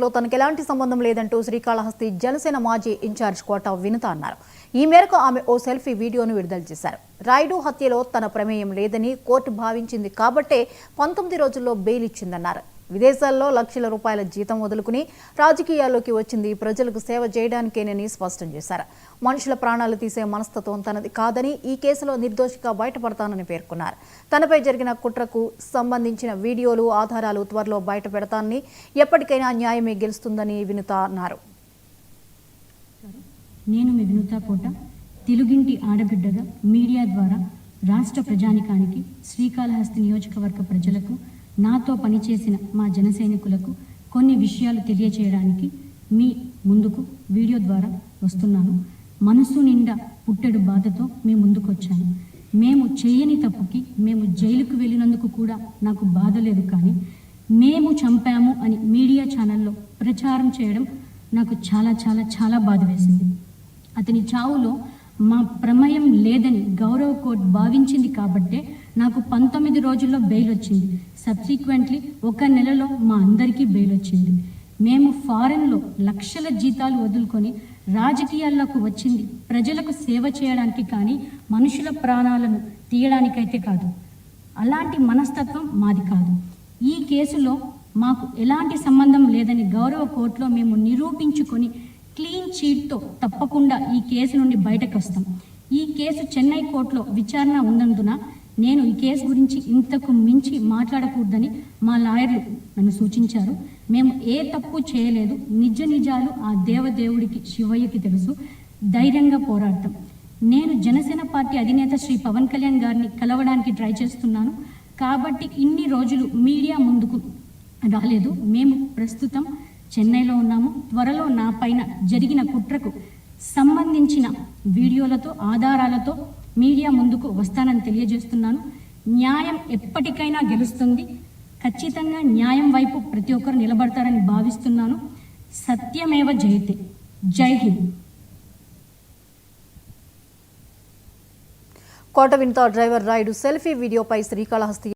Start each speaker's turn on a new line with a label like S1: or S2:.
S1: లో తనకు ఎలాంటి సంబంధం లేదంటూ శ్రీకాళహస్తి జనసేన మాజీ ఇన్ఛార్జ్ కోట వినుత అన్నారు. ఈ మేరకు ఆమె ఓ సెల్ఫీ వీడియోను విడుదల చేశారు. రాయుడు హత్యలో తన ప్రమేయం లేదని కోర్టు భావించింది కాబట్టే 19 రోజుల్లో బెయిల్ ఇచ్చిందన్నారు. విదేశాల్లో లక్షల రూపాయల జీతం వదులుకుని రాజకీయాల్లోకి వచ్చింది ప్రజలకు సేవ చేయడానికేనని స్పష్టం చేశారు. మనుషుల ప్రాణాలు తీసే మనస్తత్వం తనది కాదని, ఈ కేసులో నిర్దోషిగా బయటపడతానని పేర్కొన్నారు. తనపై జరిగిన కుట్రకు సంబంధించిన వీడియోలు, ఆధారాలు త్వరలో బయటపెడతానని, ఎప్పటికైనా న్యాయమే గెలుస్తుందని వినుత అన్నారు.
S2: నేను మీ వినుత కోట, తెలుగింటి ఆడబిడ్డగా మీడియా ద్వారా రాష్ట్ర ప్రజానికానికి, శ్రీకాళహస్తి నియోజకవర్గ ప్రజలకు, నాతో పనిచేసిన మా జన సైనికులకు కొన్ని విషయాలు తెలియచేయడానికి మీ ముందుకు వీడియో ద్వారా వస్తున్నాను. మనసు నిండా పుట్టెడు బాధతో మీ ముందుకు వచ్చాను. మేము చేయని తప్పుకి మేము జైలుకు వెళ్ళినందుకు కూడా నాకు బాధ లేదు, కానీ మేము చంపాము అని మీడియా ఛానల్లో ప్రచారం చేయడం నాకు చాలా చాలా చాలా బాధ వేసింది. అతని చావులో మా ప్రమేయం లేదని గౌరవ కోర్టు భావించింది కాబట్టే నాకు 19 రోజుల్లో బెయిల్ వచ్చింది. సబ్సిక్వెంట్లీ 1 నెలలో మా అందరికీ బెయిల్ వచ్చింది. మేము ఫారెన్లో లక్షల జీతాలు వదులుకొని రాజకీయాల్లోకి వచ్చింది ప్రజలకు సేవ చేయడానికి, కానీ మనుషుల ప్రాణాలను తీయడానికైతే కాదు. అలాంటి మనస్తత్వం మాది కాదు. ఈ కేసులో మాకు ఎలాంటి సంబంధం లేదని గౌరవ కోర్టులో మేము నిరూపించుకొని క్లీన్ చీట్తో తప్పకుండా ఈ కేసు నుండి బయటకు వస్తాం. ఈ కేసు చెన్నై కోర్టులో విచారణ ఉన్నందున నేను ఈ కేసు గురించి ఇంతకు మించి మాట్లాడకూడదని మా లాయర్లు నన్ను సూచించారు. మేము ఏ తప్పు చేయలేదు. నిజాలు ఆ దేవదేవుడికి, శివయ్యకి తెలుసు. ధైర్యంగా పోరాడతాం. నేను జనసేన పార్టీ అధినేత శ్రీ పవన్ కళ్యాణ్ గారిని కలవడానికి ట్రై చేస్తున్నాను కాబట్టి ఇన్ని రోజులు మీడియా ముందుకు రాలేదు. మేము ప్రస్తుతం చెన్నైలో ఉన్నాము. త్వరలో నా పైన జరిగిన కుట్రకు సంబంధించిన వీడియోలతో, ఆధారాలతో మీడియా ముందుకు వస్తానని తెలియజేస్తున్నాను. న్యాయం ఎప్పటికైనా గెలుస్తుంది. ఖచ్చితంగా న్యాయం వైపు ప్రతి ఒక్కరు నిలబడతారని భావిస్తున్నాను. సత్యమేవ జయతే. జై హింద్.
S1: కోట వినుత డ్రైవర్ రాయుడు సెల్ఫీ వీడియోపై శ్రీకాళహస్తి